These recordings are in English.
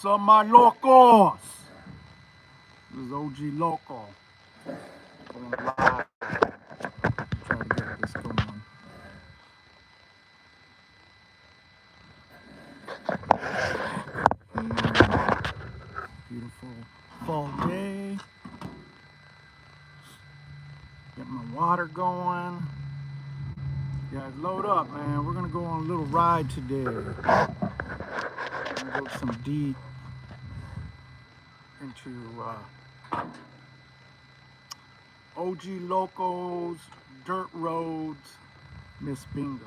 What's up, my locos? This is OG Loco. Going live. Try to get this going. Beautiful fall day. Get my water going. You guys load up, man. We're gonna go on a little ride today. We're gonna go some deep into OG Locos, Dirt Roads, Miss Bingo.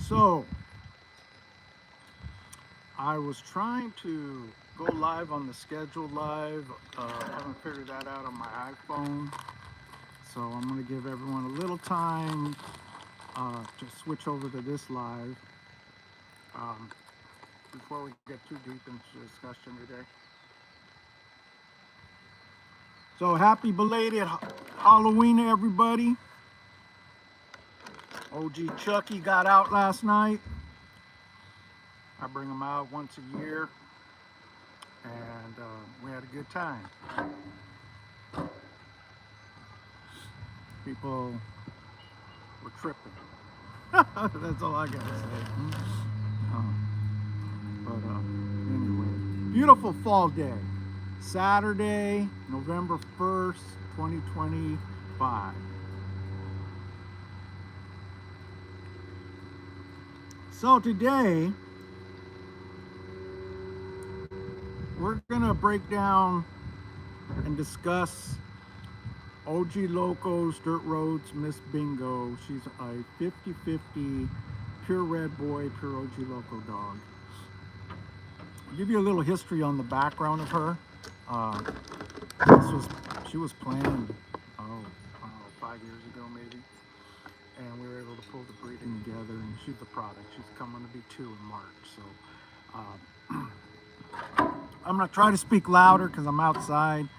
So, I was trying to go live on the schedule live. I haven't figured that out on my iPhone. So I'm going to give everyone a little time to switch over to this live before we get too deep into the discussion today. So happy belated Halloween, everybody. OG Chucky got out last night. I bring him out once a year, and we had a good time. People were tripping. That's all I gotta say. Anyway, beautiful fall day. Saturday, November 1st, 2025. So today, we're gonna break down and discuss OG Locos, Dirt Roads, Miss Bingo. She's a 50-50 pure Red Boy, pure OG Loco dog. I'll give you a little history on the background of her. She was planned, 5 years ago maybe, and we were able to pull the breeding together, and she's the product. She's coming to be 2 in March. So I'm gonna try to speak louder because I'm outside,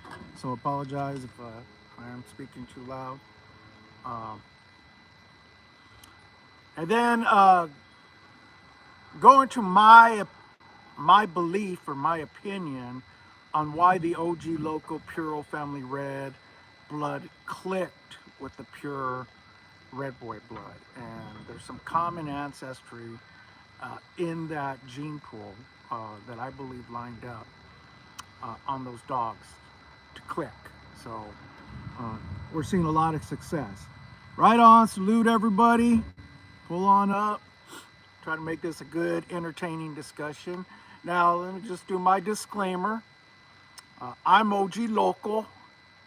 so apologize if I am speaking too loud. And then go into my belief or my opinion on why the OG Loco Puro Family Red blood clicked with the pure Red Boy blood. And there's some common ancestry in that gene pool that I believe lined up on those dogs to click. So we're seeing a lot of success. Right on, salute everybody. Pull on up. Try to make this a good, entertaining discussion. Now, let me just do my disclaimer. I'm OG Loco,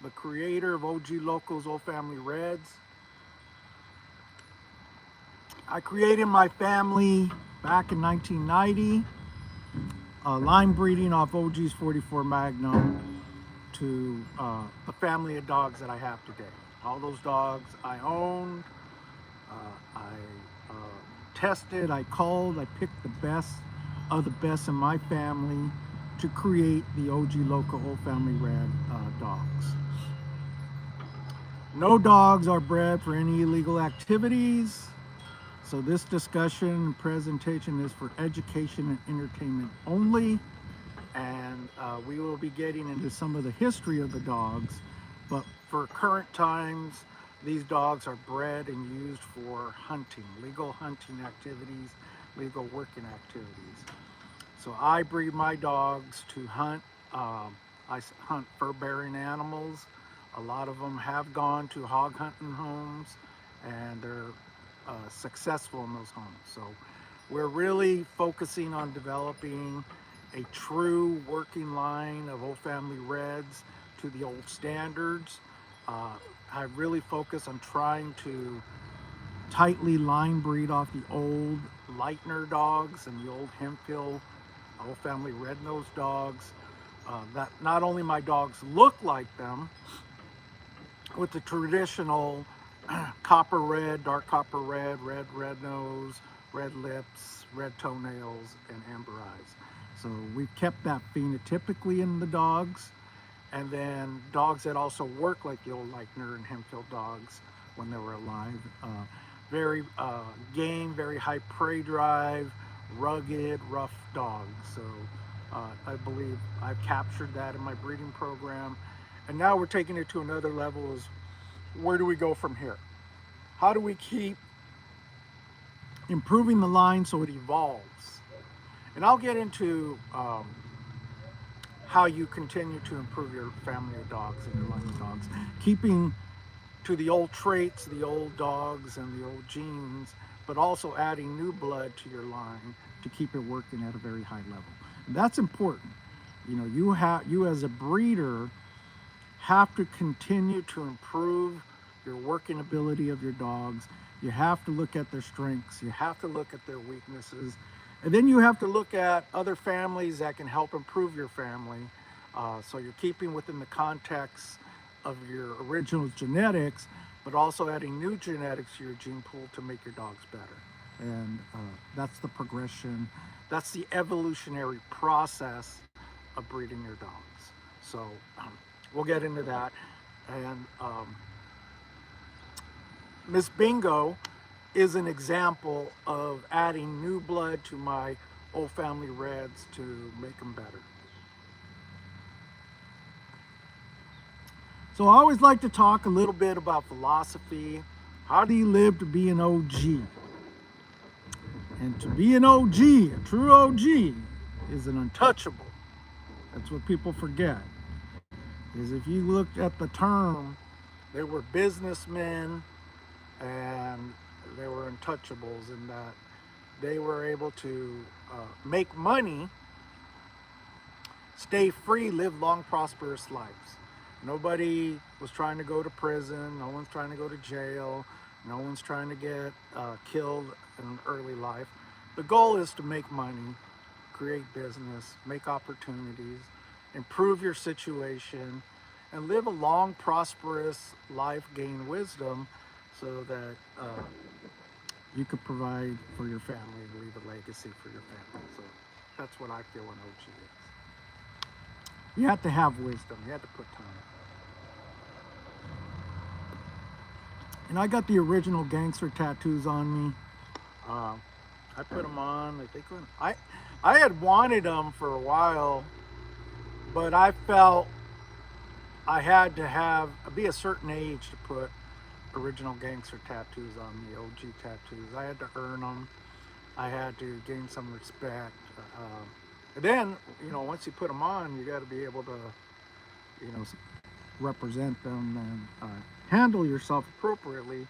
the creator of OG Loco's Old Family Reds. I created my family back in 1990, line breeding off OG's 44 Magnum to the family of dogs that I have today. All those dogs I owned, I tested, I culled, I picked the best of the best in my family to create the OG Loco Old Family Red dogs. No dogs are bred for any illegal activities. So this discussion and presentation is for education and entertainment only. And we will be getting into some of the history of the dogs. But for current times, these dogs are bred and used for hunting, legal hunting activities, legal working activities. So I breed my dogs to hunt. I hunt fur-bearing animals. A lot of them have gone to hog hunting homes, and they're successful in those homes. So we're really focusing on developing a true working line of Old Family Reds to the old standards. I really focus on trying to tightly line breed off the old Lightner dogs and the old Hemphill Old Family Red-Nosed dogs. That not only my dogs look like them with the traditional copper red, dark copper red, red nose, red lips, red toenails, and amber eyes. So we've kept that phenotypically in the dogs, and then dogs that also work like the old Leichner and Hempfield dogs when they were alive. Very game, very high prey drive, rugged, rough dogs. So I believe I've captured that in my breeding program. And now we're taking it to another level is where do we go from here? How do we keep improving the line so it evolves? And I'll get into how you continue to improve your family of dogs and your line of dogs, keeping to the old traits, the old dogs and the old genes, but also adding new blood to your line to keep it working at a very high level. And that's important. You know, you as a breeder have to continue to improve your working ability of your dogs. You have to look at their strengths. You have to look at their weaknesses. And then you have to look at other families that can help improve your family. So you're keeping within the context of your original genetics, but also adding new genetics to your gene pool to make your dogs better. And that's the progression. That's the evolutionary process of breeding your dogs. So we'll get into that. And Miss Bingo is an example of adding new blood to my old family reds to make them better. So I always like to talk a little bit about philosophy. How do you live to be an OG? And to be an OG, a true OG, is an untouchable. That's what people forget. Is if you looked at the term, they were businessmen and they were untouchables in that they were able to make money, stay free, live long, prosperous lives. Nobody was trying to go to prison. No one's trying to go to jail. No one's trying to get killed in early life. The goal is to make money, create business, make opportunities, improve your situation, and live a long, prosperous life, gain wisdom, so that you could provide for your family and leave a legacy for your family. So that's what I feel an OG is. You have to have wisdom. You have to put time. And I got the original gangster tattoos on me. I put them on. I think I had wanted them for a while, but I felt I had to be a certain age to put original gangster tattoos on me, OG tattoos. I had to earn them. I had to gain some respect. And then, you know, once you put them on, you got to be able to, you know, represent them and handle yourself appropriately.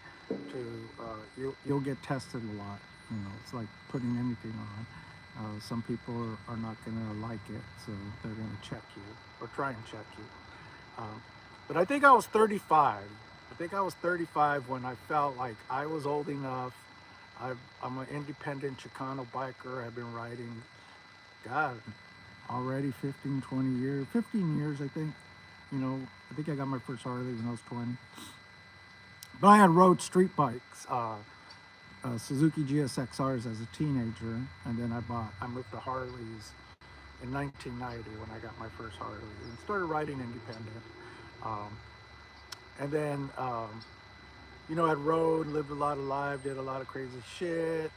You'll get tested a lot. You know, it's like putting anything on. Some people are not going to like it, so they're going to check you or try and check you. But I think I was 35. I think I was 35 when I felt like I was old enough. I'm an independent Chicano biker. I've been riding, God, already 15 years, I think. You know, I think I got my first Harley when I was 20. But I had rode street bikes, Suzuki GSXRs as a teenager, and then I moved to Harleys in 1990 when I got my first Harley and started riding independent. And then, you know, I rode, lived a lot of life, did a lot of crazy shit,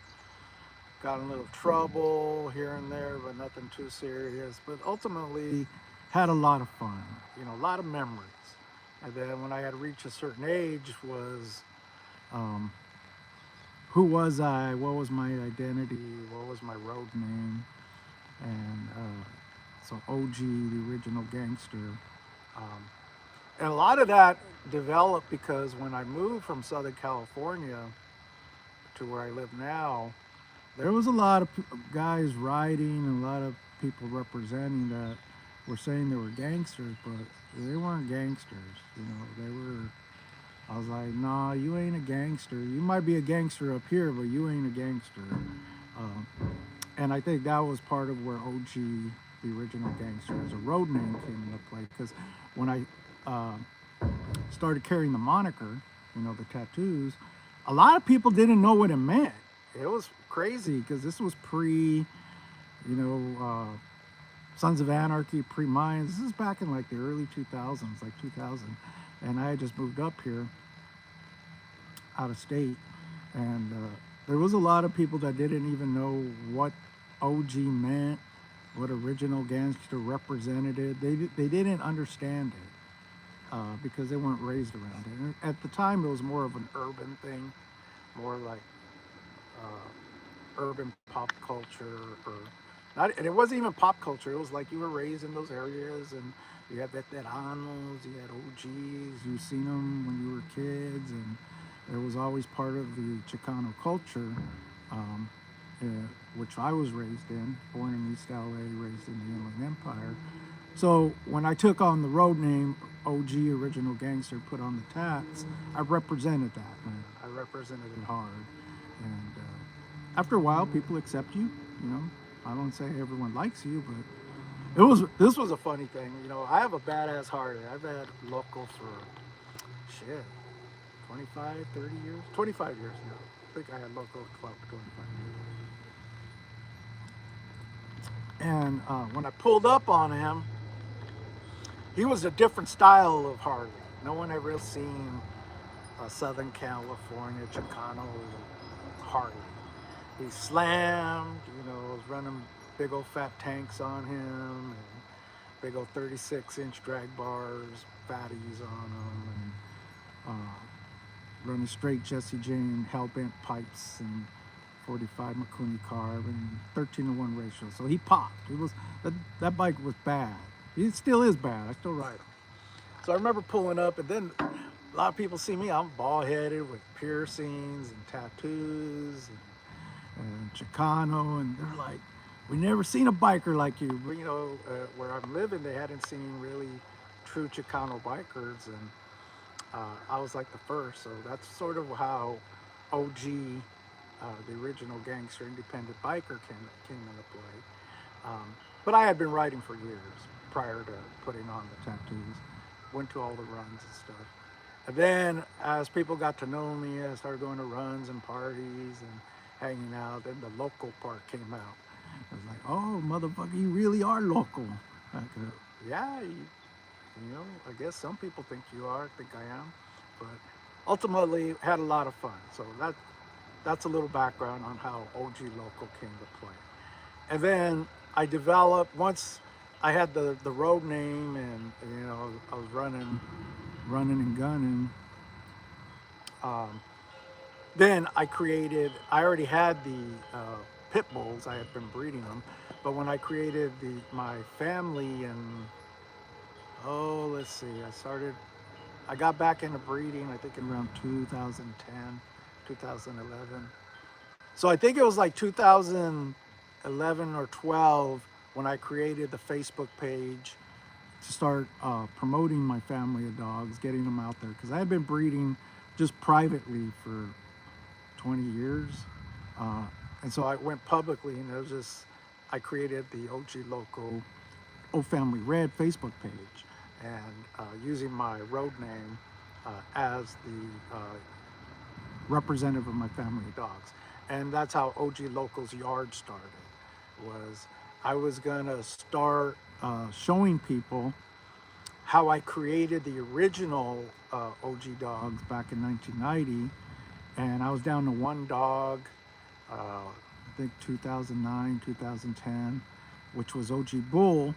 got in a little trouble here and there, but nothing too serious. But ultimately, had a lot of fun, you know, a lot of memories. And then when I had reached a certain age was, who was I? What was my identity? What was my road name? And so OG, the original gangster. And a lot of that developed because when I moved from Southern California to where I live now, there was a lot of guys riding and a lot of people representing that were saying they were gangsters, but they weren't gangsters. You know, I was like, nah, you ain't a gangster. You might be a gangster up here, but you ain't a gangster. And I think that was part of where OG, the original gangster, as a road name came into play. Because when I started carrying the moniker, you know, the tattoos, a lot of people didn't know what it meant. It was crazy because this was pre, you know, Sons of Anarchy, pre-mine. This is back in like the early 2000s, like 2000. And I had just moved up here out of state. And there was a lot of people that didn't even know what OG meant, what original gangster represented. They didn't understand it because they weren't raised around it. And at the time, it was more of an urban thing, more like urban pop culture, or not. And it wasn't even pop culture. It was like you were raised in those areas, and you had veteranos, you had OGs. You seen them when you were kids, and it was always part of the Chicano culture, um, uh, which I was raised in, born in East LA, raised in the Inland Empire. So when I took on the road name OG Original Gangster, put on the tats, I represented that, man. I represented it hard. And after a while, people accept you, you know. I don't say everyone likes you, but this was a funny thing. You know, I have a badass heart. I've had Loco for, shit, 25, 30 years? 25 years now. I think I had Loco Club for 25 years. And when I pulled up on him, he was a different style of Harley. No one ever seen a Southern California Chicano Harley. He slammed, you know, was running big old fat tanks on him, and big old 36-inch drag bars, fatties on him, and running straight Jesse Jane hell-bent pipes and 45 Makuni carb and 13-to-1 ratio. So he popped. He was that bike was bad. It still is bad. I still ride him. So I remember pulling up, and then a lot of people see me. I'm bald-headed with piercings and tattoos and Chicano, and they're like, "We never seen a biker like you." But, you know, where I'm living, they hadn't seen really true Chicano bikers, and I was like the first. So that's sort of how OG, the original gangster independent biker, came into play. But I had been riding for years prior to putting on the tattoos. Went to all the runs and stuff. And then as people got to know me, I started going to runs and parties and hanging out. Then the local part came out. I was like, "Oh, motherfucker, you really are local." I go, "Yeah, you know, I guess some people think you are. I think I am." But ultimately, had a lot of fun. So that's a little background on how OG Loco came to play. And then I developed, once I had the road name, and you know, I was running and gunning. Then I already had the pit bulls. I had been breeding them, but when I created my family, and let's see, I got back into breeding, I think in around 2010, 2011. So I think it was like 2011 or 12 when I created the Facebook page to start promoting my family of dogs, getting them out there, because I had been breeding just privately for 20 years. And so I went publicly, and I created the OG Loco O Family Red Facebook page, and using my road name as the representative of my family of dogs. And that's how OG Loco's yard started. I was gonna start showing people how I created the original OG dogs back in 1990, and I was down to one dog, I think 2009, 2010, which was OG Bull.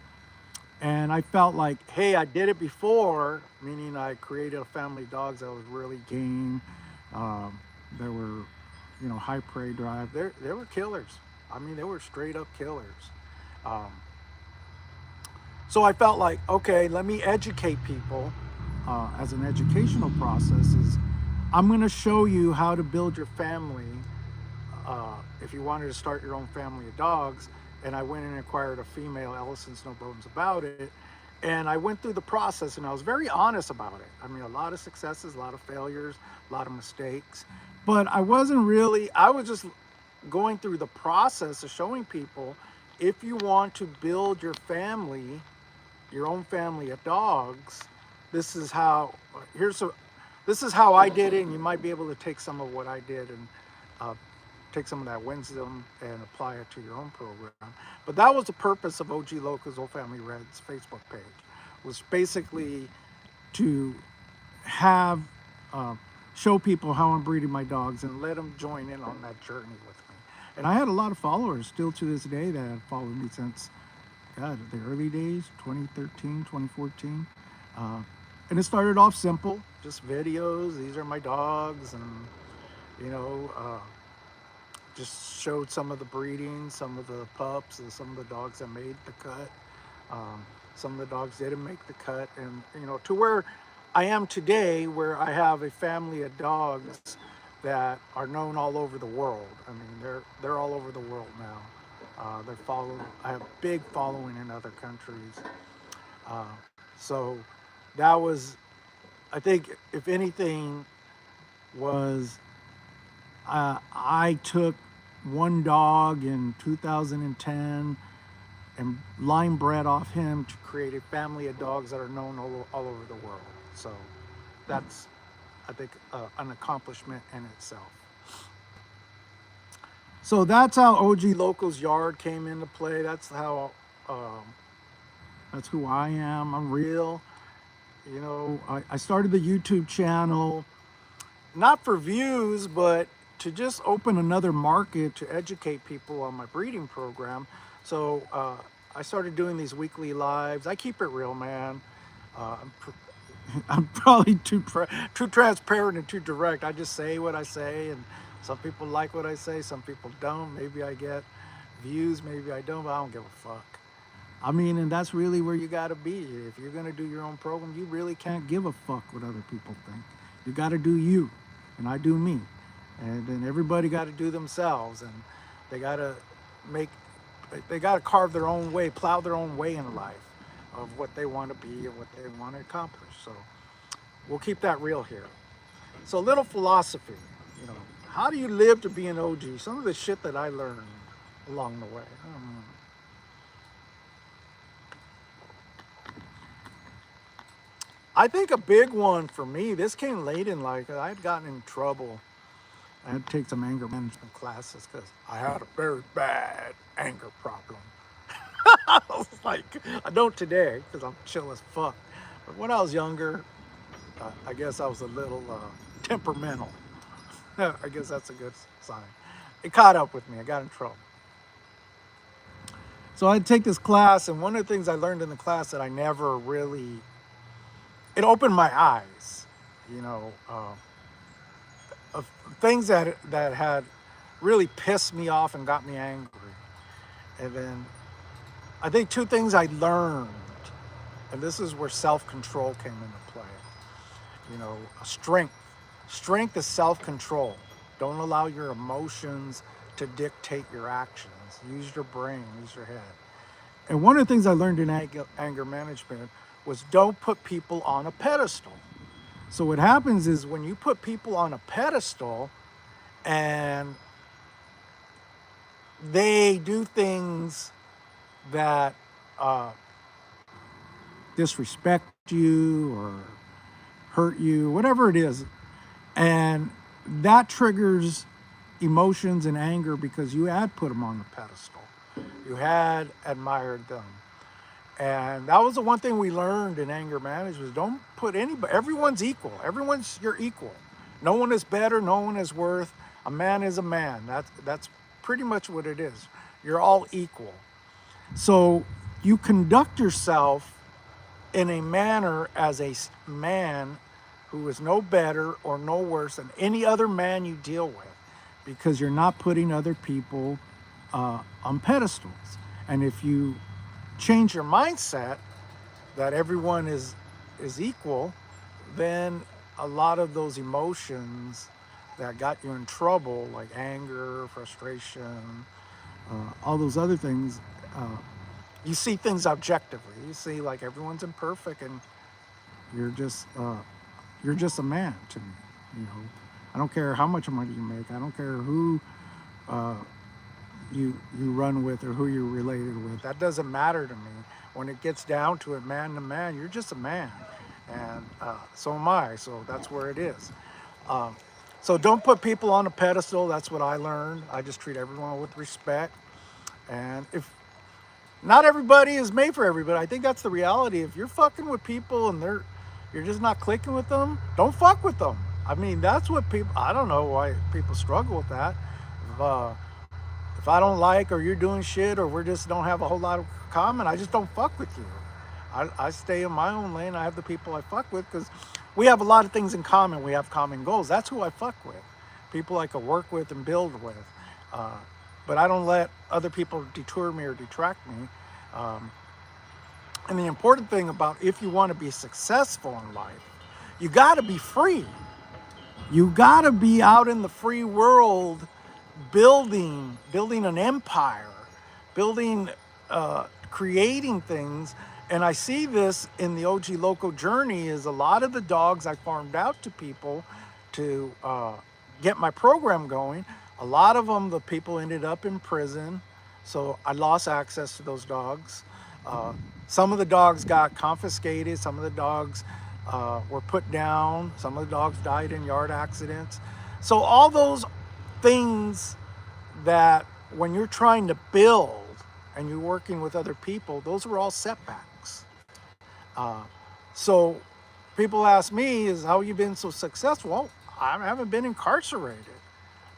And I felt like, hey, I did it before, meaning I created a family of dogs that was really game. They were, you know, high prey drive. They were killers. I mean, they were straight up killers. So I felt like, okay, let me educate people as an educational process. I'm going to show you how to build your family if you wanted to start your own family of dogs. And I went and acquired a female, Ellison's, no bones about it. And I went through the process, and I was very honest about it. I mean, a lot of successes, a lot of failures, a lot of mistakes. But I was just going through the process of showing people, if you want to build your family, your own family of dogs, this is how I did it, and you might be able to take some of what I did and take some of that wisdom and apply it to your own program. But that was the purpose of OG Loco's Old Family Red's Facebook page, was basically to have show people how I'm breeding my dogs and let them join in on that journey with me. And I had a lot of followers still to this day that have followed me since, God, the early days, 2013, 2014. And it started off simple, just videos. These are my dogs, and you know, just showed some of the breeding, some of the pups, and some of the dogs that made the cut. Some of the dogs didn't make the cut, and you know, to where I am today, where I have a family of dogs that are known all over the world. I mean, they're all over the world now. They're followed. I have a big following in other countries. So that was, I think, if anything, was I took one dog in 2010 and line bred off him to create a family of dogs that are known all over the world. So that's, I think, an accomplishment in itself. So that's how OG Loco's yard came into play. That's how, that's who I am. I'm real. You know, I started the YouTube channel, not for views, but to just open another market to educate people on my breeding program. So I started doing these weekly lives. I keep it real, man. I'm probably too transparent and too direct. I just say what I say, and some people like what I say, some people don't. Maybe I get views, maybe I don't, but I don't give a fuck. I mean, and that's really where you gotta be. If you're gonna do your own program, you really can't give a fuck what other people think. You gotta do you, and I do me. And then everybody gotta do themselves, and they gotta carve their own way, plow their own way in life of what they want to be and what they want to accomplish. So we'll keep that real here. So a little philosophy, you know, how do you live to be an OG? Some of the shit that I learned along the way. I think a big one for me, this came late in life. I had gotten in trouble. I had to take some anger management classes because I had a very bad anger problem. I was like, I don't today because I'm chill as fuck. But when I was younger, I guess I was a little temperamental. I guess that's a good sign. It caught up with me. I got in trouble. So I'd take this class, and one of the things I learned in the class that I never really, it opened my eyes, you know, of things that had really pissed me off and got me angry. And then I think two things I learned, and this is where self-control came into play. You know, strength. Strength is self-control. Don't allow your emotions to dictate your actions. Use your brain, use your head. And one of the things I learned in anger management was don't put people on a pedestal. So what happens is when you put people on a pedestal and they do things that disrespect you or hurt you, whatever it is, and that triggers emotions and anger because you had put them on the pedestal. You had admired them. And that was the one thing we learned in anger management, is don't put anybody, everyone's equal. You're equal. No one is better, no one is worth. A man is a man. That's pretty much what it is. You're all equal. So you conduct yourself in a manner as a man who is no better or no worse than any other man you deal with, because you're not putting other people on pedestals. And if you change your mindset that everyone is equal, then a lot of those emotions that got you in trouble, like anger, frustration, all those other things, you see things objectively. You see like everyone's imperfect, and you're just a man to me. You know, I don't care how much money you make. I don't care who you run with or who you're related with. That doesn't matter to me. When it gets down to it, man to man, you're just a man, and so am I. So that's where it is. So don't put people on a pedestal. That's what I learned. I just treat everyone with respect. And if not everybody is made for everybody, I think that's the reality. If you're fucking with people and you're just not clicking with them, don't fuck with them. I mean, that's what people. I don't know why people struggle with that. If, uh, if I don't like or you're doing shit or we just don't have a whole lot of common, I just don't fuck with you. I stay in my own lane. I have the people I fuck with because we have a lot of things in common. We have common goals. That's who I fuck with. People I can work with and build with. Uh, but I don't let other people detour me or detract me. Um, and the important thing about if you want to be successful in life, you got to be free. You got to be out in the free world building an empire, building, creating things. And I see this in the OG Loco journey is a lot of the dogs I farmed out to people to get my program going. A lot of them, the people ended up in prison. So I lost access to those dogs. Uh, some of the dogs got confiscated. Some of the dogs were put down. Some of the dogs died in yard accidents. So all those things that when you're trying to build and you're working with other people, those are all setbacks. Uh, so people ask me, is how you been so successful? Well, I haven't been incarcerated.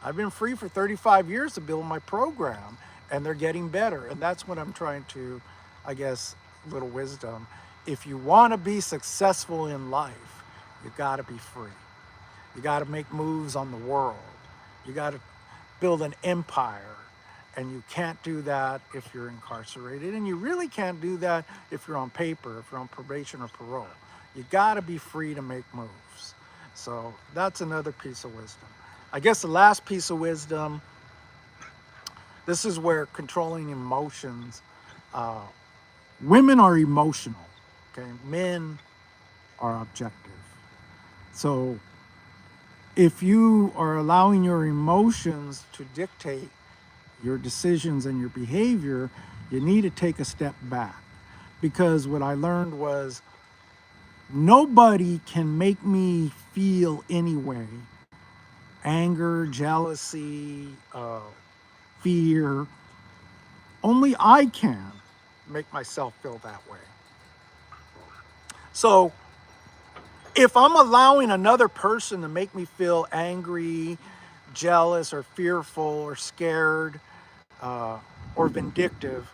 I've been free for 35 years to build my program and they're getting better. And that's what I'm trying to, I guess, little wisdom. If you want to be successful in life, you got to be free. You got to make moves on the world. You got to build an empire. And you can't do that if you're incarcerated. And you really can't do that if you're on paper, if you're on probation or parole. You got to be free to make moves. So that's another piece of wisdom. I guess the last piece of wisdom, this is where controlling emotions, women are emotional, okay? Men are objective. So if you are allowing your emotions to dictate your decisions and your behavior, you need to take a step back. Because what I learned was nobody can make me feel any way. Anger, jealousy, fear. Only I can make myself feel that way. So if I'm allowing another person to make me feel angry, jealous, or fearful, or scared, or vindictive,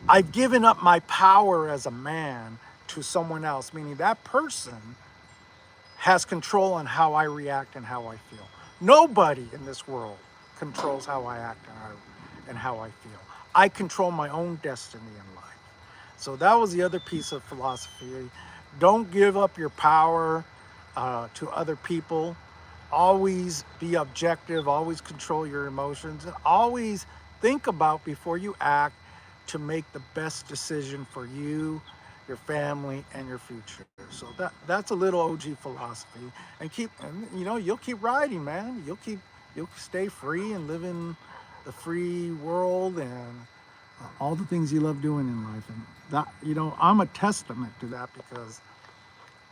I've given up my power as a man to someone else, meaning that person has control on how I react and how I feel. Nobody in this world controls how I act and how I feel. I control my own destiny in life. So that was the other piece of philosophy. Don't give up your power to other people. Always be objective, always control your emotions, and always think about before you act to make the best decision for you, your family, and your future. So that's a little OG philosophy. And you'll keep riding, man. You'll stay free and live in the free world and all the things you love doing in life. And that, I'm a testament to that because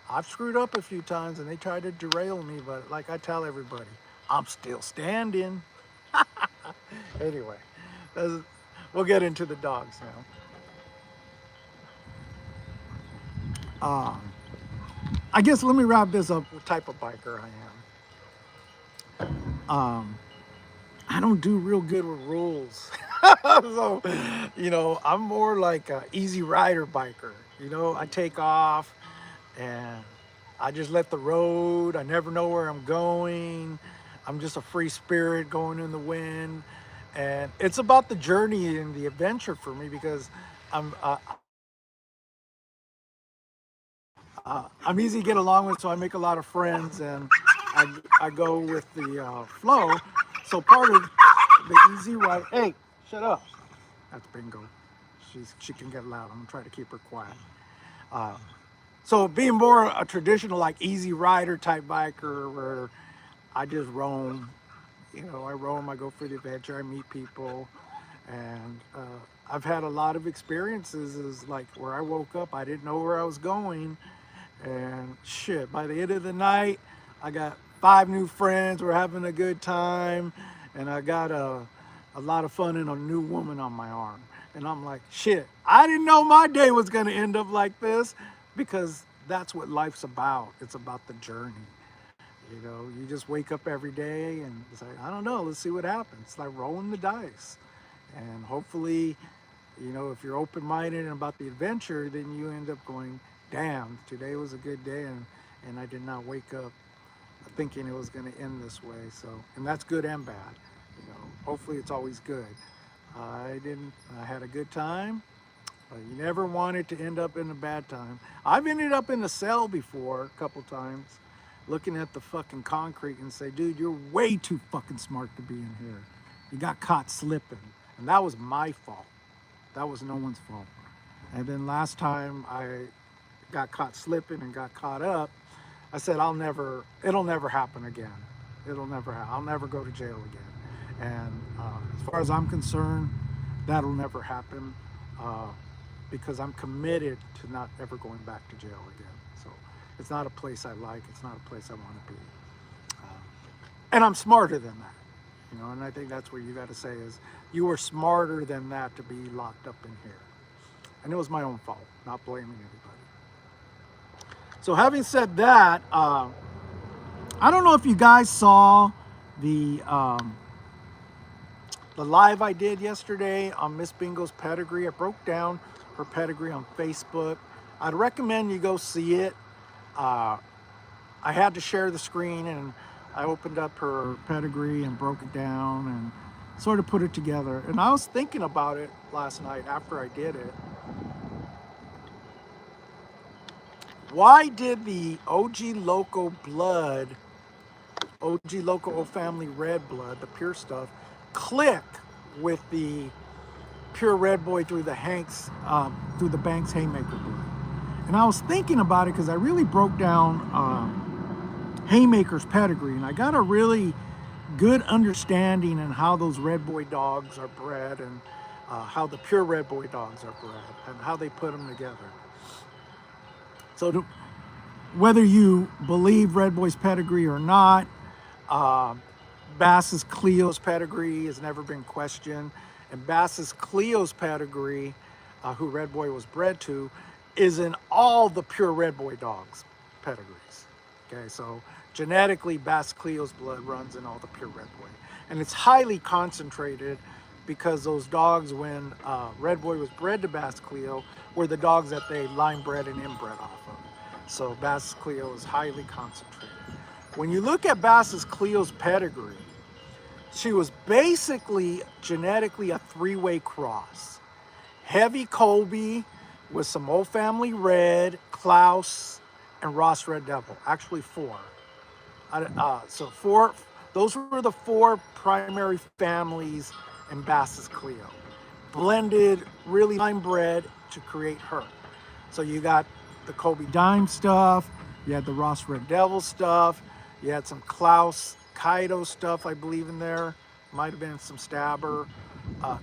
I've screwed up a few times and they tried to derail me, but like I tell everybody, I'm still standing. Anyway, we'll get into the dogs now. I guess let me wrap this up. What type of biker I am. I don't do real good with rules. So, I'm more like an easy rider biker. I take off and I just let the road. I never know where I'm going. I'm just a free spirit going in the wind. And it's about the journey and the adventure for me because I'm easy to get along with, so I make a lot of friends and I go with the flow. So part of the easy ride. Hey, shut up. That's Bingo. She can get loud. I'm gonna try to keep her quiet. Uh, so being more a traditional like easy rider type biker where I just roam. I roam. I go for the adventure. I meet people, and I've had a lot of experiences. Is like where I woke up, I didn't know where I was going. And shit, by the end of the night, I got 5 new friends. We're having a good time. And I got a lot of fun and a new woman on my arm. And I'm like, shit, I didn't know my day was going to end up like this, because that's what life's about. It's about the journey. You know, you just wake up every day and it's like, I don't know, let's see what happens. It's like rolling the dice. And hopefully, you know, if you're open-minded and about the adventure, then you end up going, damn, today was a good day, and I did not wake up thinking it was going to end this way. So, and that's good and bad. You know, hopefully it's always good. I had a good time, but you never want it to end up in a bad time. I've ended up in a cell before a couple times, looking at the fucking concrete and say, dude, you're way too fucking smart to be in here. You got caught slipping. And that was my fault. That was no one's fault. And then last time I got caught slipping and got caught up, I said, it'll never happen again. I'll never go to jail again. And as far as I'm concerned, that'll never happen, because I'm committed to not ever going back to jail again. So it's not a place I like. It's not a place I want to be. And I'm smarter than that. You know, and I think that's what you got to say is, you were smarter than that to be locked up in here. And it was my own fault, not blaming anybody. So having said that, I don't know if you guys saw the live I did yesterday on Miss Bingo's Pedigree. I broke down her pedigree on Facebook. I'd recommend you go see it. I had to share the screen, and I opened up her pedigree and broke it down and sort of put it together. And I was thinking about it last night after I did it. Why did the OG Loco blood, OG Loco family red blood, the pure stuff, click with the pure Red Boy through the Banks Haymaker blood? And I was thinking about it because I really broke down Haymaker's pedigree, and I got a really good understanding on how those Red Boy dogs are bred, and how the pure Red Boy dogs are bred, and how they put them together. So whether you believe Red Boy's pedigree or not, Bass's Cleo's pedigree has never been questioned. And Bass's Cleo's pedigree, who Red Boy was bred to, is in all the pure Red Boy dogs' pedigrees. Okay, so genetically, Bass Cleo's blood runs in all the pure Red Boy. And it's highly concentrated because those dogs, when Red Boy was bred to Bass Cleo, were the dogs that they line bred and inbred off of. So Bass Cleo is highly concentrated. When you look at Bass's Cleo's pedigree, she was basically genetically a 3-way cross. Heavy Colby with some old family red, Klaus, and Ross Red Devil. Actually 4. So 4, those were the 4 primary families in Bass's Cleo. Blended, really line bred to create her. So you got the Colby Dime stuff, you had the Ross Red Devil stuff, you had some Klaus Kaido stuff, I believe, in there. Might have been some Stabber,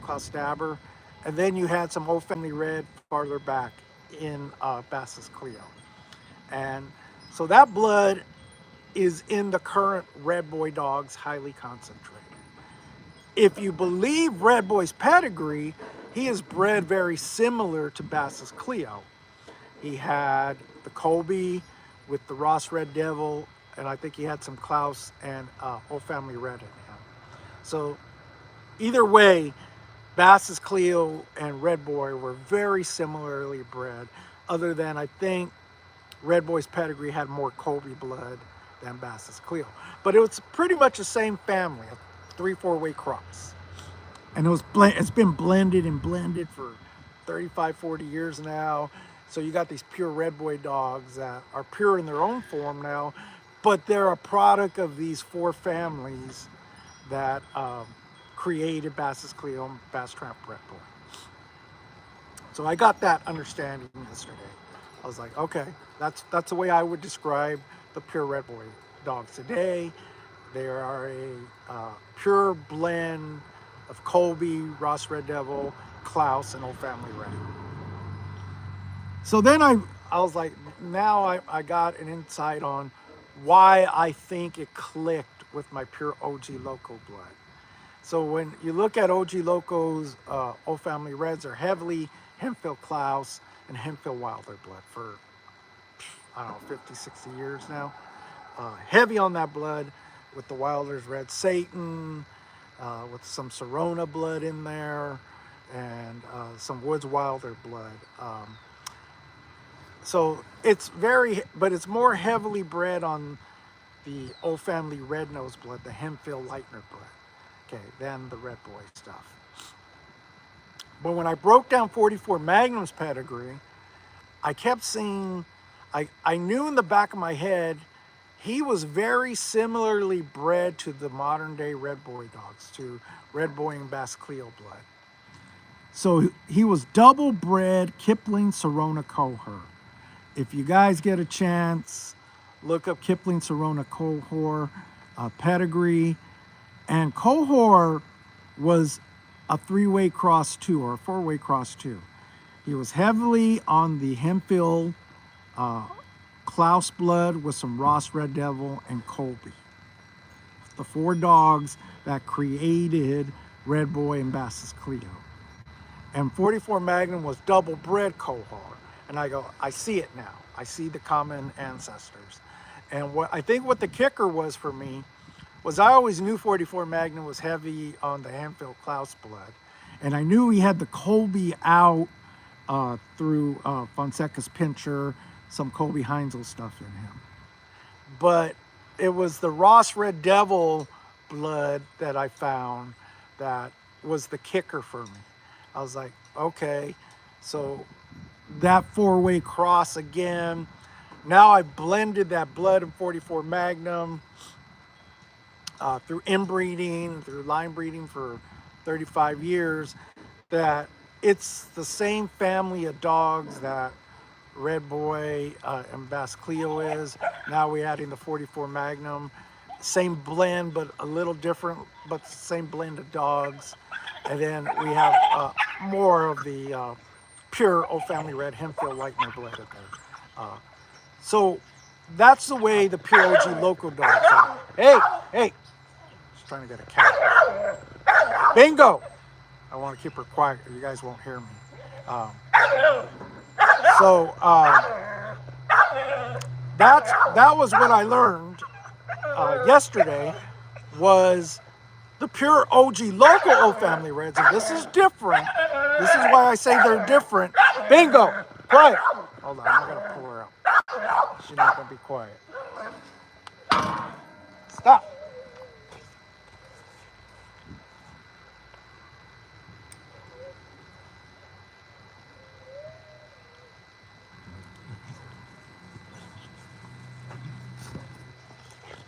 Klaus Stabber. And then you had some old family red farther back in Bass's Cleo. And so that blood is in the current Red Boy dogs, highly concentrated. If you believe Red Boy's pedigree, he is bred very similar to Bass's Cleo. He had the Colby with the Ross Red Devil, and I think he had some Klaus and Old Family Red in him. So either way, Bass's Cleo and Red Boy were very similarly bred, other than I think Red Boy's pedigree had more Colby blood than Bass's Cleo. But it was pretty much the same family, a 3-4-way cross. And it's been blended and blended for 35, 40 years now. So you got these pure Red Boy dogs that are pure in their own form now, but they're a product of these 4 families that created Bass's Cleo and Bass Tramp Red Boy. So I got that understanding yesterday. I was like, okay, that's the way I would describe the pure Red Boy dogs today. They are a pure blend of Colby, Ross Red Devil, Klaus, and Old Family Red. So then I was like, now I got an insight on why I think it clicked with my pure OG Loco blood. So when you look at OG Loco's Old Family Reds, are heavily Hemphill Klaus and Hemphill Wilder blood for, I don't know, 50, 60 years now. Heavy on that blood with the Wilder's Red Satan, with some Serona blood in there, and some Woods Wilder blood. So it's but it's more heavily bred on the Old Family Red Nose blood, the Hemphill Lightner blood, okay, than the Red Boy stuff. But when I broke down 44 Magnum's pedigree, I kept seeing, I knew in the back of my head, he was very similarly bred to the modern day Red Boy dogs, to Red Boy and Bascleo blood. So he was double bred Kipling Serona Cohort. If you guys get a chance, look up Kipling Serona Cohort pedigree. And Cohort was a 3-way cross 2 or a 4-way cross 2. He was heavily on the Hemphill Klaus blood with some Ross Red Devil and Colby. The 4 dogs that created Red Boy and Bascleo. And 44 Magnum was double bred Cohort. And I go, I see it now. I see the common ancestors. And what I think what the kicker was for me was I always knew 44 Magnum was heavy on the Hemphill Klaus blood. And I knew he had the Colby out through Fonseca's pincher, some Colby Heinzel stuff in him. But it was the Ross Red Devil blood that I found that was the kicker for me. I was like, okay, so that 4-way cross again. Now I blended that blood in 44 Magnum through inbreeding, through line breeding for 35 years, that it's the same family of dogs that Red Boy and Bascleo is. Now we're adding the 44 Magnum. Same blend, but a little different, but the same blend of dogs. And then we have more of the pure Old Family Red Hemphill Lightner blood in there. So that's the way the pure OG Loco dogs are. Hey, just trying to get a cat. Bingo! I want to keep her quiet or you guys won't hear me. That was what I learned yesterday, was the pure OG Loco Old Family Reds, and this is different. This is why I say they're different. Bingo! Quiet! Hold on, I'm not gonna pull her up. She's not gonna be quiet. Stop!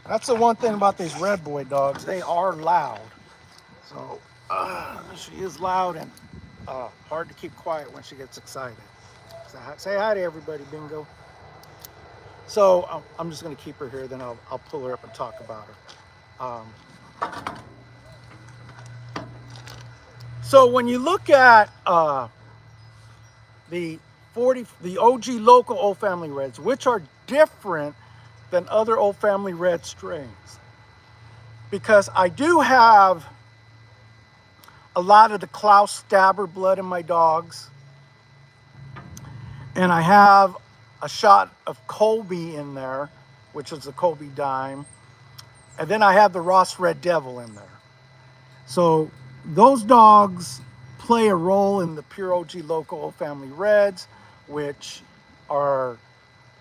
That's the one thing about these Red Boy dogs. They are loud. So she is loud and hard to keep quiet when she gets excited. So, say hi to everybody, Bingo. So I'm just going to keep her here. Then I'll pull her up and talk about her. So when you look at the OG Local Old Family Reds, which are different than other Old Family Red strains, because I do have a lot of the Klaus Stabber blood in my dogs, and I have a shot of Colby in there, which is the Colby Dime, and then I have the Ross Red Devil in there. So those dogs play a role in the pure OG Local Old Family Reds, which are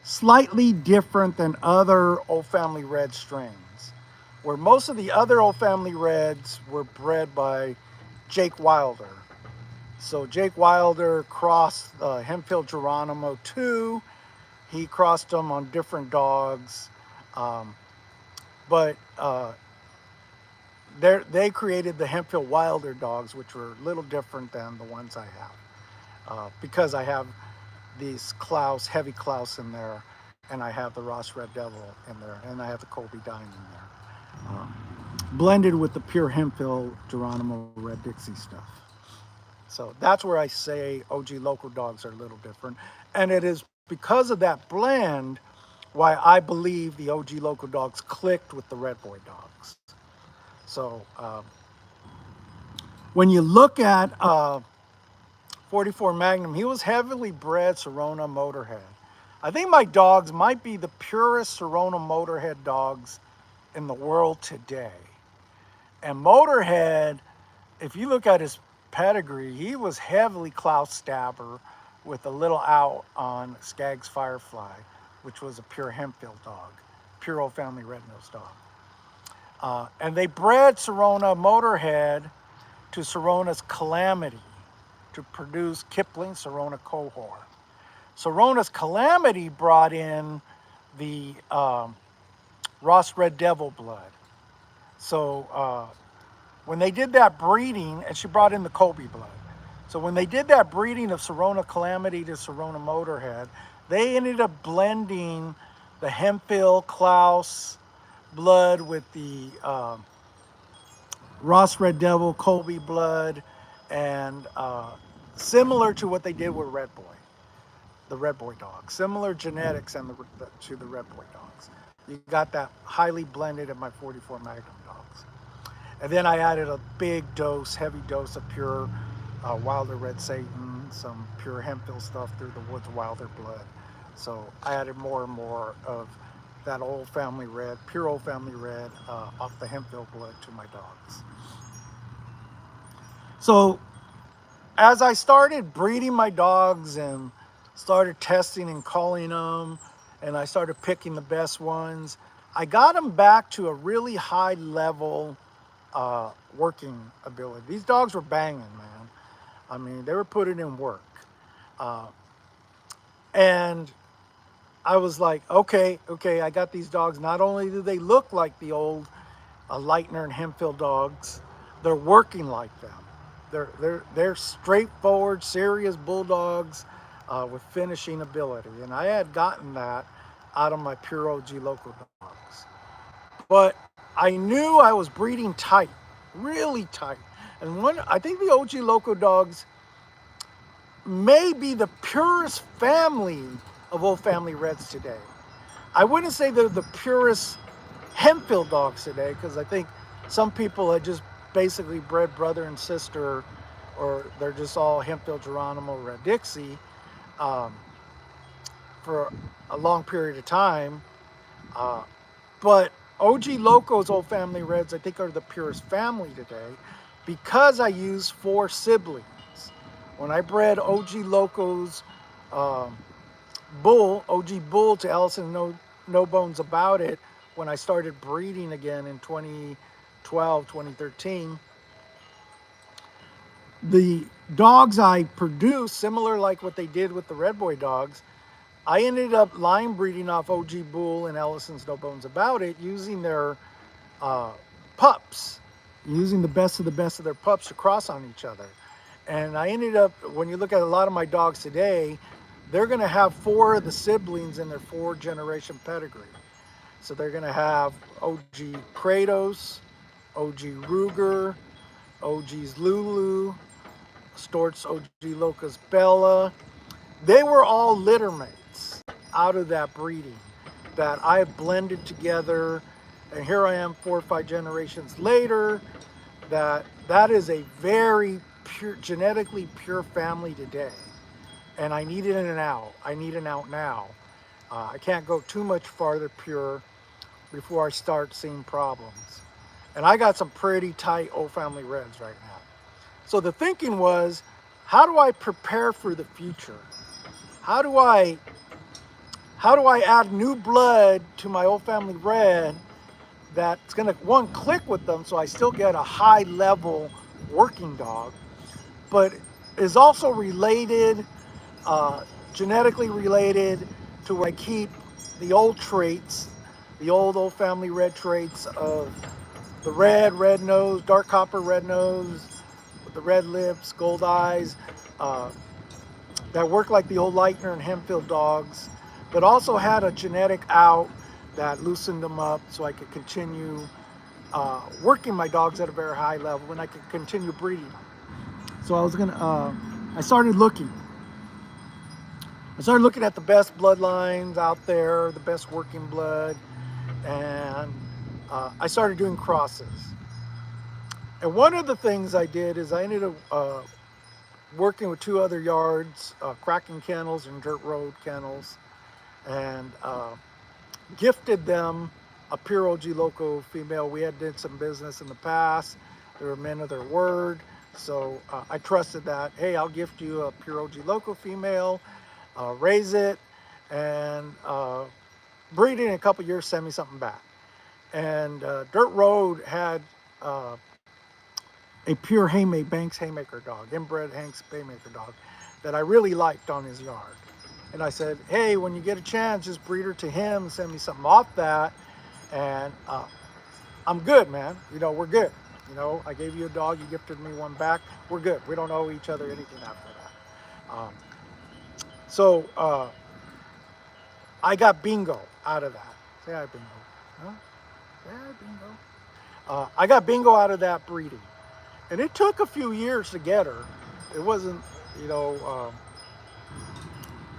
slightly different than other Old Family Red strains, where most of the other Old Family Reds were bred by Jake Wilder. So Jake Wilder crossed Hemphill Geronimo 2. He crossed them on different dogs, but they created the Hemphill Wilder dogs, which were a little different than the ones I have, because I have these heavy Klaus in there, and I have the Ross Red Devil in there, and I have the Colby Dime in there, blended with the pure Hemphill Geronimo Red Dixie stuff. So that's where I say OG Local dogs are a little different, and it is because of that blend why I believe the OG Loco dogs clicked with the Red Boy dogs. So when you look at 44 Magnum, he was heavily bred Serona Motorhead. I think my dogs might be the purest Serona Motorhead dogs in the world today. And Motorhead, if you look at his pedigree, he was heavily Klaus Stabber with a little out on Skaggs Firefly, which was a pure Hempfield dog, pure old family red-nosed dog. And they bred Serona Motorhead to Serona's Calamity to produce Kipling Serona Cohort. Serona's Calamity brought in the Ross Red Devil blood. So when they did that breeding, and she brought in the Colby blood. So when they did that breeding of Serona Calamity to Serona Motorhead, they ended up blending the Hemphill Klaus blood with the Ross Red Devil Colby blood, and similar to what they did with Red Boy, the Red Boy dog. Similar genetics and to the Red Boy dogs. You got that highly blended in my 44 Magnum dogs. And then I added a big dose, heavy dose of pure Wilder Red Satan, some pure Hemphill stuff through the Woods Wilder blood. So I added more and more of that old family red, pure old family red off the Hemphill blood to my dogs. So as I started breeding my dogs and started testing and calling them, and I started picking the best ones, I got them back to a really high level working ability. These dogs were banging, man. I mean, they were putting in work. And I was like, okay, I got these dogs. Not only do they look like the old Leitner and Hemphill dogs, they're working like them. They're straightforward, serious bulldogs with finishing ability. And I had gotten that out of my pure OG Loco dogs. But I knew I was breeding tight, really tight. And I think the OG Loco dogs may be the purest family of old family reds today. I wouldn't say they're the purest Hemphill dogs today, because I think some people had just basically bred brother and sister, or they're just all Hemphill Geronimo Red Dixie for a long period of time. But OG Loco's old family reds, I think, are the purest family today, because I use 4 siblings. When I bred OG Loco's bull, OG Bull, to Allison No Bones About It, when I started breeding again in 2012, 2013, the dogs I produced, similar like what they did with the Red Boy dogs, I ended up line breeding off OG Bull and Ellison's No Bones About It, using their pups, using the best of their pups to cross on each other. And I ended up, when you look at a lot of my dogs today, they're going to have 4 of the siblings in their 4-generation pedigree. So they're going to have OG Kratos, OG Ruger, OG's Lulu, Stort's OG Loca's Bella. They were all litter mates out of that breeding that I blended together. And here I am 4 or 5 generations later, that is a very pure, genetically pure family today. And I needed an out. I need an out now. I can't go too much farther pure before I start seeing problems. And I got some pretty tight old family reds right now. So the thinking was, how do I prepare for the future? How do I add new blood to my old family red that's gonna, one, click with them so I still get a high level working dog, but is also related, genetically related, to where I keep the old traits, the old family red traits of the red nose, dark copper red nose, with the red lips, gold eyes, that work like the old Leitner and Hemphill dogs, but also had a genetic out that loosened them up so I could continue working my dogs at a very high level, and I could continue breeding them. So I started looking. I started looking at the best bloodlines out there, the best working blood, and I started doing crosses. And one of the things I did is I ended up working with two other yards, cracking kennels and dirt road kennels, and gifted them a pure OG Loco female. We had did some business in the past. They were men of their word. So I trusted that, hey, I'll gift you a pure OG Loco female, raise it, and breed it in a couple years, send me something back. And Dirt Road had a pure Banks Haymaker dog, inbred Hanks Haymaker dog, that I really liked on his yard. And I said, hey, when you get a chance, just breed her to him, send me something off that, and I'm good, man. You know, we're good. You know, I gave you a dog, you gifted me one back. We're good. We don't owe each other anything after that. So I got Bingo out of that. Say hi, Bingo. Huh? Say hi, Bingo. I got Bingo out of that breeding. And it took a few years to get her. It wasn't, you know,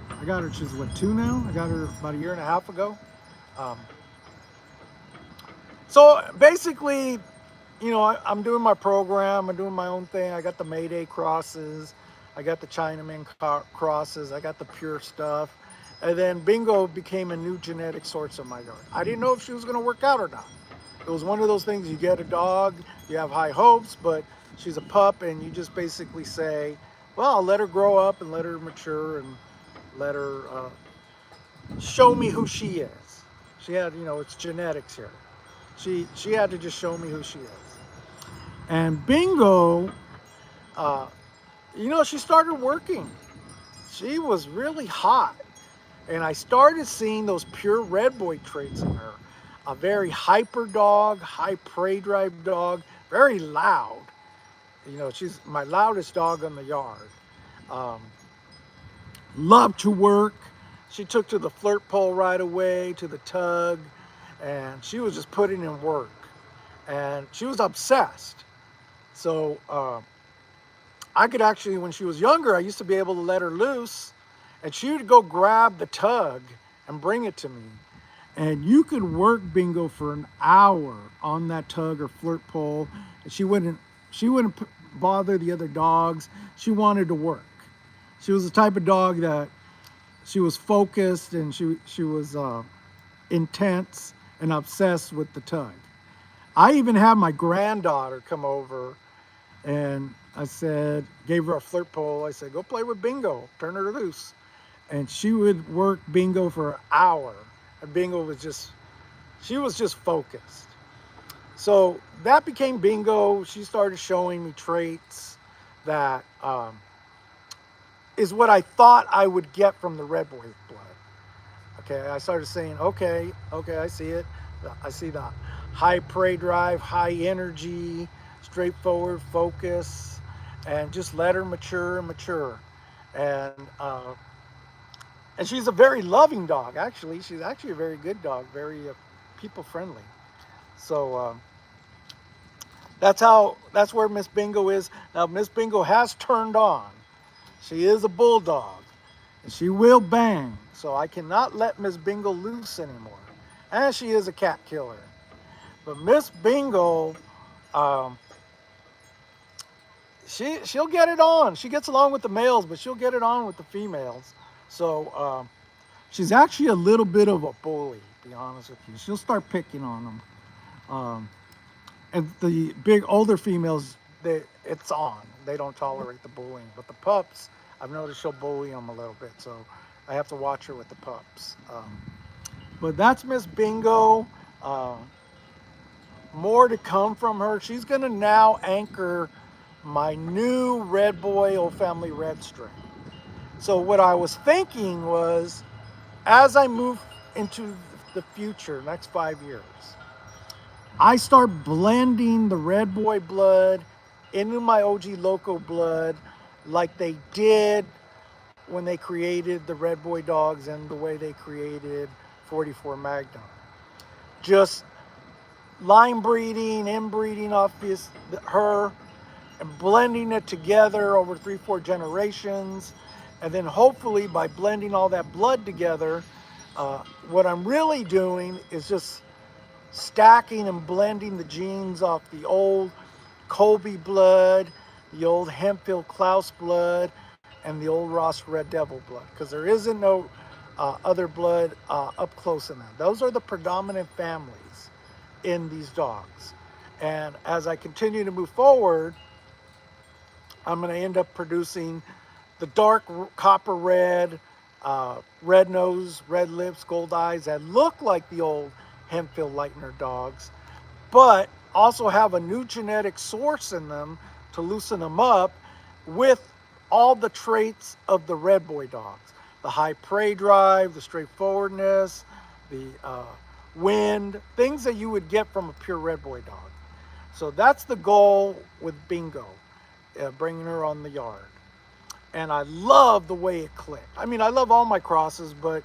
I got her, she's what, 2 now? I got her about a year and a half ago. So basically, you know, I'm doing my program, I'm doing my own thing. I got the Mayday crosses, I got the Chinaman crosses, I got the pure stuff. And then Bingo became a new genetic source in my yard. I didn't know if she was going to work out or not. It was one of those things, you get a dog, you have high hopes, but she's a pup, and you just basically say, well, I'll let her grow up and let her mature and let her show me who she is. She had, you know, it's genetics here. She had to just show me who she is. And Bingo, you know, she started working. She was really hot. And I started seeing those pure Red Boy traits in her. A very hyper dog, high prey drive dog, very loud. You know, she's my loudest dog on the yard. Loved to work. She took to the flirt pole right away, to the tug, and she was just putting in work. And she was obsessed. So I could actually, when she was younger, I used to be able to let her loose, and she would go grab the tug and bring it to me. And you could work Bingo for an hour on that tug or flirt pole, and she wouldn't bother the other dogs. She wanted to work. She was the type of dog that she was focused, and she was intense and obsessed with the tug. I even had my granddaughter come over, and I said, gave her a flirt pole. I said, go play with Bingo, turn her loose. And she would work Bingo for an hour. And Bingo was she was just focused. So that became Bingo. She started showing me traits that is what I thought I would get from the Red Boy blood. Okay, I started saying, okay, I see it. I see the high prey drive, high energy, straightforward focus, and just let her mature and mature. And she's a very loving dog, actually. She's actually a very good dog, very people friendly. So that's where Miss Bingo is. Now, Miss Bingo has turned on. She is a bulldog, and she will bang. So I cannot let Miss Bingo loose anymore. And she is a cat killer. But Miss Bingo, she'll get it on. She gets along with the males, but she'll get it on with the females. So she's actually a little bit of a bully, to be honest with you. She'll start picking on them. And the big older females, it's on. They don't tolerate the bullying. But the pups, I've noticed she'll bully them a little bit. So I have to watch her with the pups. But that's Miss Bingo. More to come from her. She's going to now anchor my new Red Boy Old Family Red strain. So what I was thinking was, as I move into the future, next 5 years, I start blending the Red Boy blood into my OG Loco blood like they did when they created the Red Boy dogs and the way they created 44 Magnum. Just line breeding, inbreeding off her, and blending it together over 3-4 generations, And then hopefully by blending all that blood together, what I'm really doing is just stacking and blending the genes off the old Colby blood, the old Hemphill Klaus blood, and the old Ross Red Devil blood, because there isn't no other blood up close in that. Those are the predominant families in these dogs. And as I continue to move forward, I'm going to end up producing the dark copper red, red nose, red lips, gold eyes that look like the old Hemphill Lightner dogs, but also have a new genetic source in them to loosen them up with all the traits of the Red Boy dogs. The high prey drive, the straightforwardness, the wind, things that you would get from a pure Red Boy dog. So that's the goal with Bingo, bringing her on the yard. And I love the way it clicked. I mean, I love all my crosses, but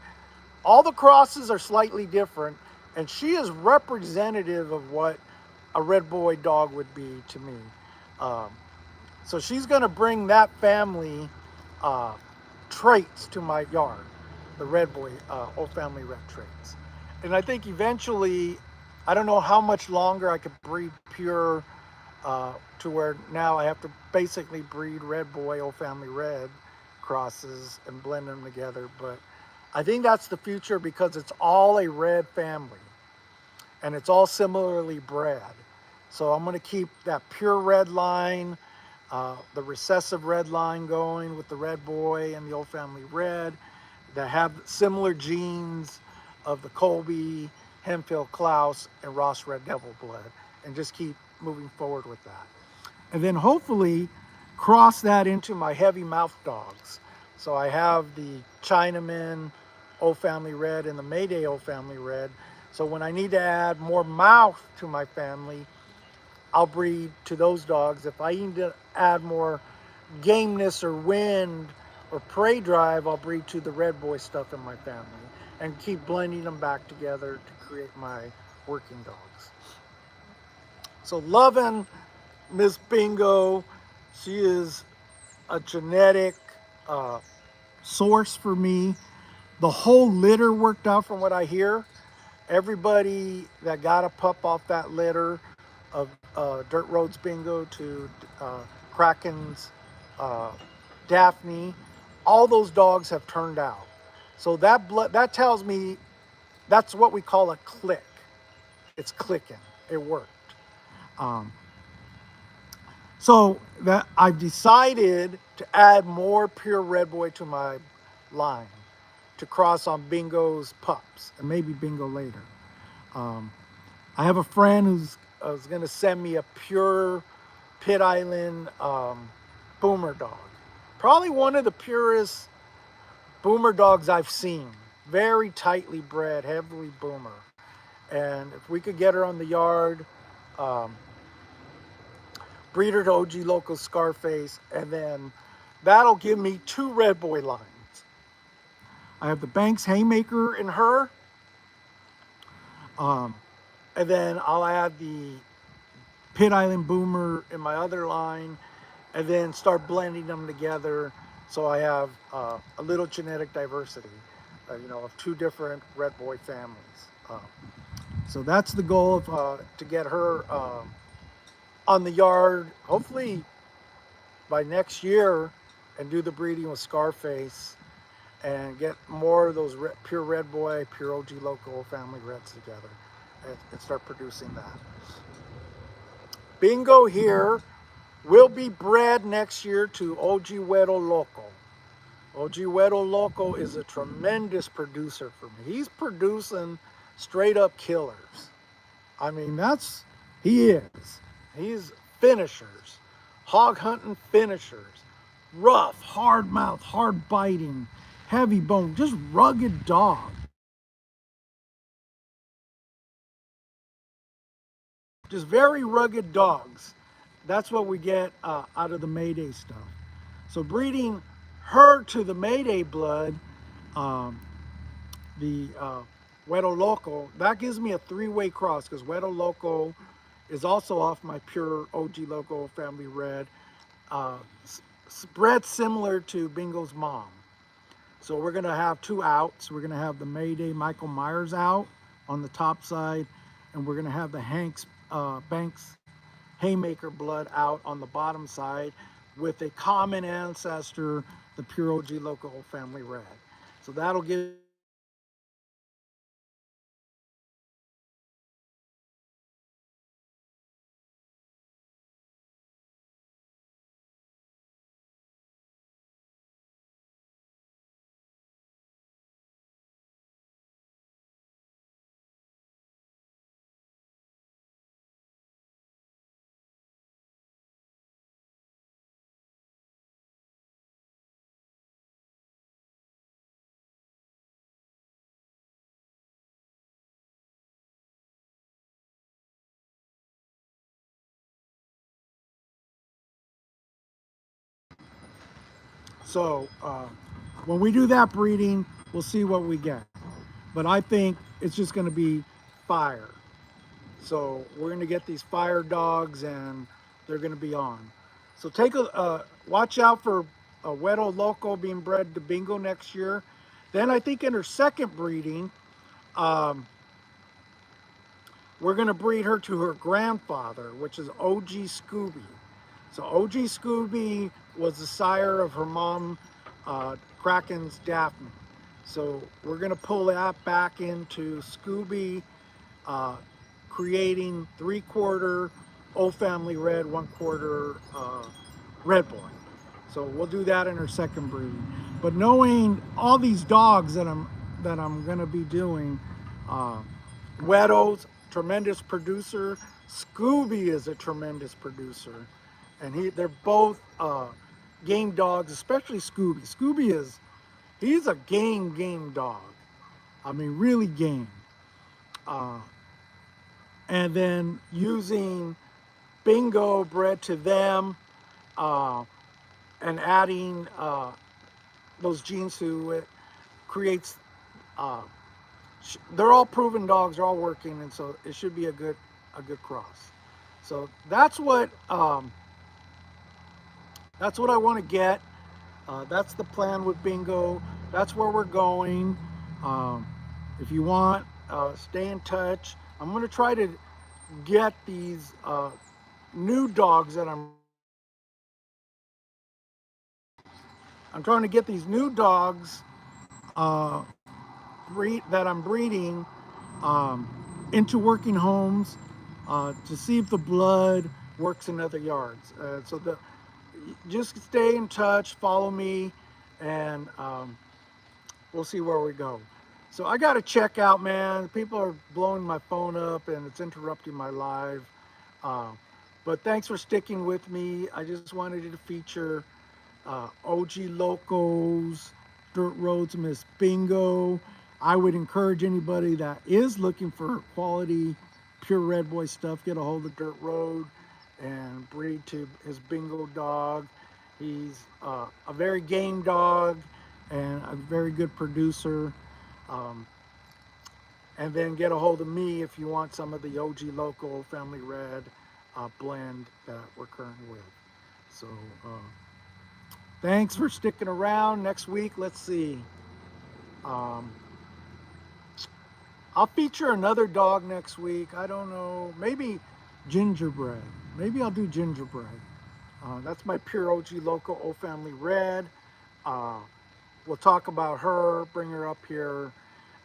all the crosses are slightly different, and she is representative of what a Red Boy dog would be to me. So she's going to bring that family traits to my yard, the Red Boy, old family red traits. And I think eventually, I don't know how much longer I could breed pure to where now I have to basically breed Red Boy, old family red crosses and blend them together. But I think that's the future because it's all a red family and it's all similarly bred. So I'm going to keep that pure red line, the recessive red line going with the Red Boy and the old family red that have similar genes of the Colby, Hemphill, Klaus, and Ross Red Devil blood, and just keep moving forward with that. And then hopefully cross that into my heavy mouth dogs. So I have the Chinaman Old Family Red and the Mayday Old Family Red. So when I need to add more mouth to my family, I'll breed to those dogs. If I need to add more gameness or wind or prey drive, I'll breed to the Red Boy stuff in my family and keep blending them back together to create my working dogs. So loving Miss Bingo. She is a genetic source for me. The whole litter worked out from what I hear. Everybody that got a pup off that litter of Dirt Road's Bingo to Kraken's Daphne, all those dogs have turned out. So that tells me that's what we call a click. It's clicking. It worked. So that I've decided to add more pure Red Boy to my line to cross on Bingo's pups and maybe Bingo later. I have a friend who's going to send me a pure Pit Island boomer dog. Probably one of the purest boomer dogs I've seen. Very tightly bred, heavily boomer. And if we could get her on the yard, breed her to OG Loco Scarface, and then that'll give me 2 Red Boy lines. I have the Banks Haymaker in her. And then I'll add the Pit Island Boomer in my other line, and then start blending them together so I have a little genetic diversity, of 2 different Red Boy families. So that's the goal of to get her on the yard, hopefully by next year, and do the breeding with Scarface and get more of those pure Red Boy, pure OG Loco family reds together and start producing that. Bingo here will be bred next year to OG Loco. OG Loco is a tremendous producer for me. He's producing straight up killers. I mean, he is. He's finishers, hog hunting finishers, rough, hard mouth, hard biting, heavy bone, just rugged dog. Just very rugged dogs. That's what we get out of the Mayday stuff. So breeding her to the Mayday blood, the Wedo Loco, that gives me a 3-way cross because Wedo Loco is also off my pure OG Loco family red, bred similar to Bingo's mom. So we're going to have two outs. We're going to have the Mayday Michael Myers out on the top side, and we're going to have the Banks Haymaker blood out on the bottom side with a common ancestor, the pure OG Loco family red. So that'll give you a good So when we do that breeding, we'll see what we get. But I think it's just going to be fire. So we're going to get these fire dogs, and they're going to be on. So take a watch out for a Wedo Loco being bred to Bingo next year. Then I think in her second breeding, um, we're going to breed her to her grandfather, which is OG Scooby. So OG Scooby was the sire of her mom, Kraken's Daphne. So we're going to pull that back into Scooby, uh, creating 3/4 O Family Red, 1/4 Red Boy. So we'll do that in her second breeding. But knowing all these dogs that I'm going to be doing, uh, Wedo's tremendous producer. Scooby is a tremendous producer, and they're both game dogs, especially Scooby. Scooby he's a game dog. I mean, really game. And then using Bingo bred to them, uh, and adding those genes to it creates. Uh, they're all proven dogs. They're all working, and so it should be a good cross. So that's what I want to get. That's the plan with Bingo. That's where we're going. Um, if you want, stay in touch. I'm going to try to get these new dogs that I'm trying to get these new dogs uh, that I'm breeding into working homes to see if the blood works in other yards. Just stay in touch, follow me, and we'll see where we go. So I got to check out, man. People are blowing my phone up, and it's interrupting my live. Uh, but thanks for sticking with me. I just wanted to feature OG Locos, Dirt Roads Miss Bingo. I would encourage anybody that is looking for quality, pure Red Boy stuff, get a hold of Dirt Road and breed to his Bingo dog. He's a very game dog and a very good producer. Um, and then get a hold of me if you want some of the OG Local Family Red blend that we're currently with. So, thanks for sticking around. Next week, let's see. Um, I'll feature another dog next week. I don't know. Maybe gingerbread. Maybe I'll do gingerbread. That's my pure OG Loco O Family Red. Uh, we'll talk about her, bring her up here.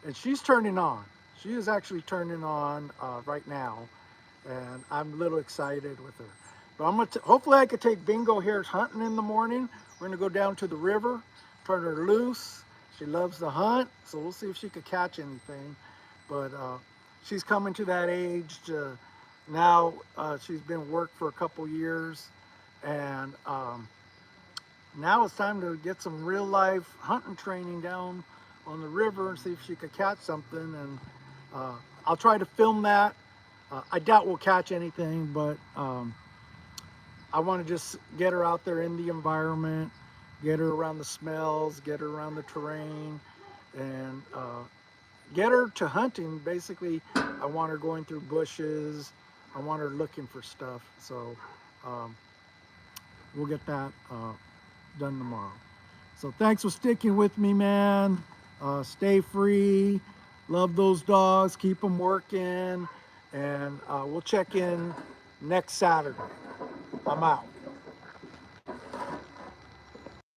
And she's turning on. She is actually turning on right now. And I'm a little excited with her. But hopefully I could take Bingo here hunting in the morning. We're gonna go down to the river, turn her loose. She loves to hunt, so we'll see if she could catch anything. But she's coming to that age now. She's been worked for a couple years, and now it's time to get some real life hunting training down on the river and see if she could catch something. And I'll try to film that. I doubt we'll catch anything, but I want to just get her out there in the environment, get her around the smells, get her around the terrain, and get her to hunting. Basically, I want her going through bushes. I want her looking for stuff. So um, we'll get that done tomorrow. So thanks for sticking with me, man. Stay free. Love those dogs. Keep them working. And we'll check in next Saturday. I'm out.